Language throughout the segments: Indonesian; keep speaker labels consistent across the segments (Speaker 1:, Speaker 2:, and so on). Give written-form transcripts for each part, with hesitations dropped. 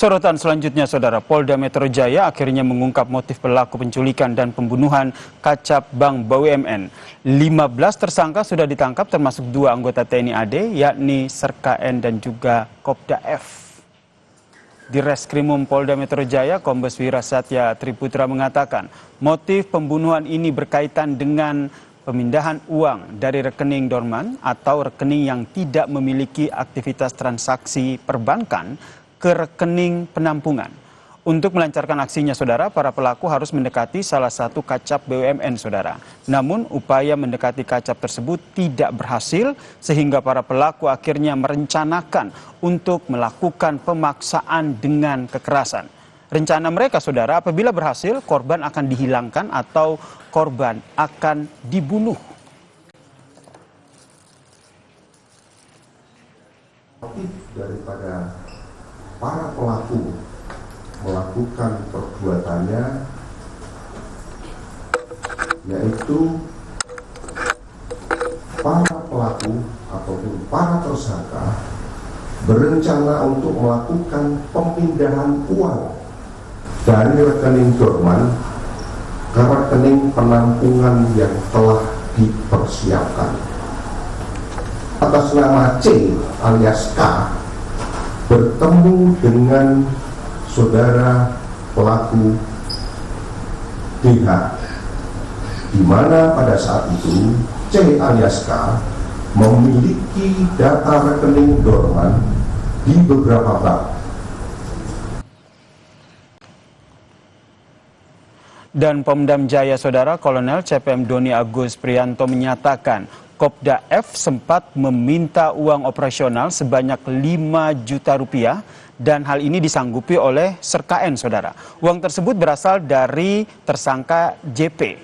Speaker 1: Sorotan selanjutnya, Saudara, Polda Metro Jaya akhirnya mengungkap motif pelaku penculikan dan pembunuhan Kacap Bank BUMN. 15 tersangka sudah ditangkap termasuk 2 anggota TNI AD, yakni Serka N dan juga Kopda F. Di Reskrimum Polda Metro Jaya, Kombes Wira Satya Triputra mengatakan motif pembunuhan ini berkaitan dengan pemindahan uang dari rekening dorman atau rekening yang tidak memiliki aktivitas transaksi perbankan ke rekening penampungan. Untuk melancarkan aksinya, Saudara, para pelaku harus mendekati salah satu kacap BUMN, Saudara. Namun upaya mendekati kacap tersebut tidak berhasil sehingga para pelaku akhirnya merencanakan untuk melakukan pemaksaan dengan kekerasan. Rencana mereka, Saudara, apabila berhasil korban akan dihilangkan atau korban akan dibunuh.
Speaker 2: Daripada para pelaku melakukan perbuatannya, yaitu para pelaku ataupun para tersangka berencana untuk melakukan pemindahan uang dari rekening dorman ke rekening penampungan yang telah dipersiapkan. Atas nama C alias K bertemu dengan saudara pelaku DH, di mana pada saat itu C alias K memiliki data rekening dorman di beberapa bank.
Speaker 1: Dan Pemdam Jaya, Saudara, Kolonel CPM Doni Agus Prianto menyatakan Kopda F sempat meminta uang operasional sebanyak 5 juta rupiah dan hal ini disanggupi oleh Serka N, Saudara. Uang tersebut berasal dari tersangka JP.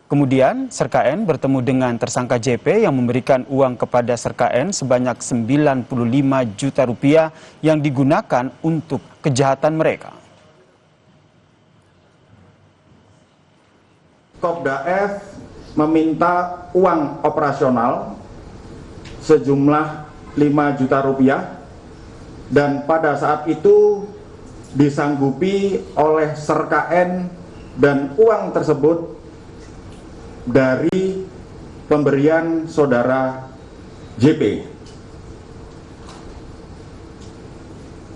Speaker 1: Kemudian Serka N bertemu dengan tersangka JP yang memberikan uang kepada Serka N sebanyak 95 juta rupiah yang digunakan untuk kejahatan mereka.
Speaker 3: Kopda F meminta uang operasional sejumlah 5 juta rupiah dan pada saat itu disanggupi oleh Serka N dan uang tersebut dari pemberian saudara JP.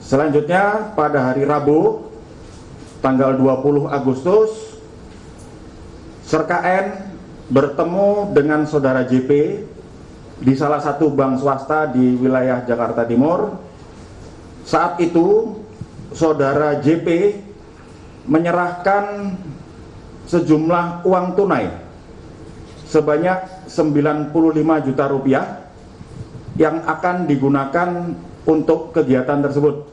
Speaker 3: Selanjutnya pada hari Rabu tanggal 20 Agustus Serka N bertemu dengan saudara JP di salah satu bank swasta di wilayah Jakarta Timur. Saat itu saudara JP menyerahkan sejumlah uang tunai sebanyak 95 juta rupiah yang akan digunakan untuk kegiatan tersebut.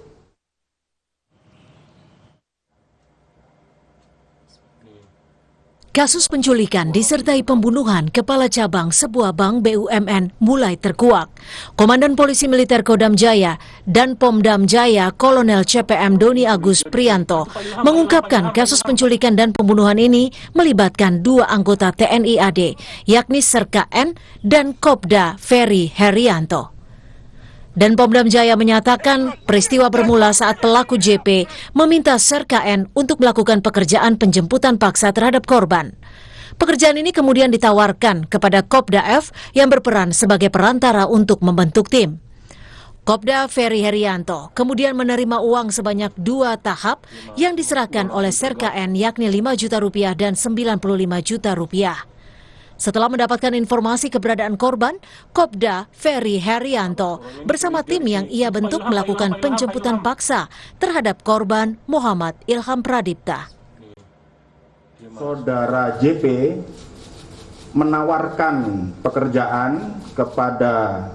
Speaker 4: Kasus penculikan disertai pembunuhan kepala cabang sebuah bank BUMN mulai terkuak. Komandan Polisi Militer Kodam Jaya dan Pomdam Jaya Kolonel CPM Doni Agus Prianto mengungkapkan kasus penculikan dan pembunuhan ini melibatkan 2 anggota TNI AD, yakni Serka N dan Kopda Ferry Herianto. Dan Pomdam Jaya menyatakan peristiwa bermula saat pelaku JP meminta Serka N untuk melakukan pekerjaan penjemputan paksa terhadap korban. Pekerjaan ini kemudian ditawarkan kepada Kopda F yang berperan sebagai perantara untuk membentuk tim. Kopda Ferry Herianto kemudian menerima uang sebanyak 2 tahap yang diserahkan oleh Serka N, yakni 5 juta rupiah dan 95 juta rupiah. Setelah mendapatkan informasi keberadaan korban, Kopda Ferry Herianto bersama tim yang ia bentuk melakukan penjemputan paksa terhadap korban Muhammad Ilham Pradipta.
Speaker 3: Saudara JP menawarkan pekerjaan kepada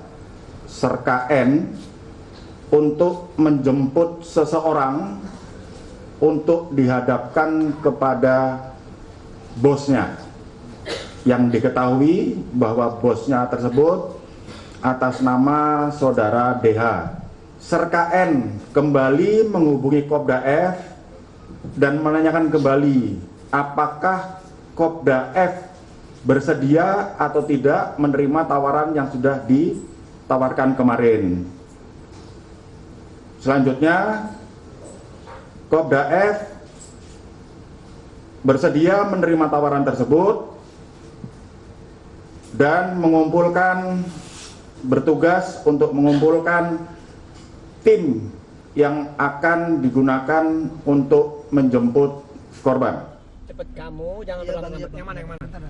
Speaker 3: Serka N untuk menjemput seseorang untuk dihadapkan kepada bosnya. Yang diketahui bahwa bosnya tersebut atas nama saudara DH. Serka N kembali menghubungi Kopda F dan menanyakan kembali apakah Kopda F bersedia atau tidak menerima tawaran yang sudah ditawarkan kemarin. Selanjutnya Kopda F bersedia menerima tawaran tersebut dan bertugas untuk mengumpulkan tim yang akan digunakan untuk menjemput korban.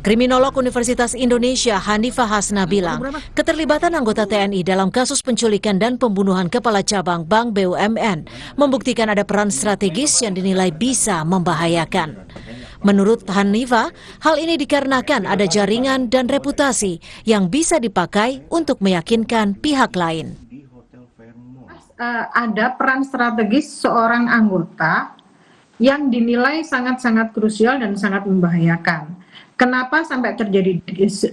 Speaker 4: Kriminolog Universitas Indonesia Hanifah Hasna bilang, keterlibatan anggota TNI dalam kasus penculikan dan pembunuhan Kepala Cabang Bank BUMN membuktikan ada peran strategis yang dinilai bisa membahayakan. Menurut Hanifah, hal ini dikarenakan ada jaringan dan reputasi yang bisa dipakai untuk meyakinkan pihak lain.
Speaker 5: Ada peran strategis seorang anggota yang dinilai sangat-sangat krusial dan sangat membahayakan. Kenapa sampai terjadi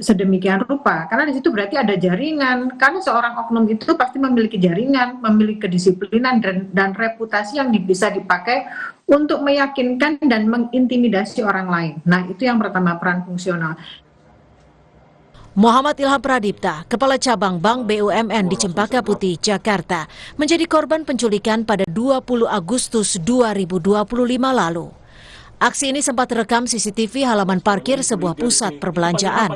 Speaker 5: sedemikian rupa? Karena di situ berarti ada jaringan. Karena seorang oknum itu pasti memiliki jaringan, memiliki kedisiplinan dan reputasi yang bisa dipakai untuk meyakinkan dan mengintimidasi orang lain. Nah, itu yang pertama, peran fungsional.
Speaker 4: Muhammad Ilham Pradipta, Kepala Cabang Bank BUMN di Cempaka Putih, Jakarta, menjadi korban penculikan pada 20 Agustus 2025 lalu. Aksi ini sempat terekam CCTV halaman parkir sebuah pusat perbelanjaan.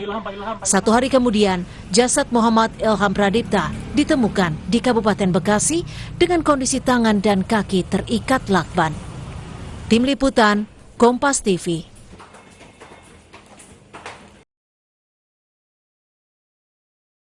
Speaker 4: 1 hari kemudian, jasad Muhammad Ilham Pradipta ditemukan di Kabupaten Bekasi dengan kondisi tangan dan kaki terikat lakban. Tim Liputan, Kompas TV.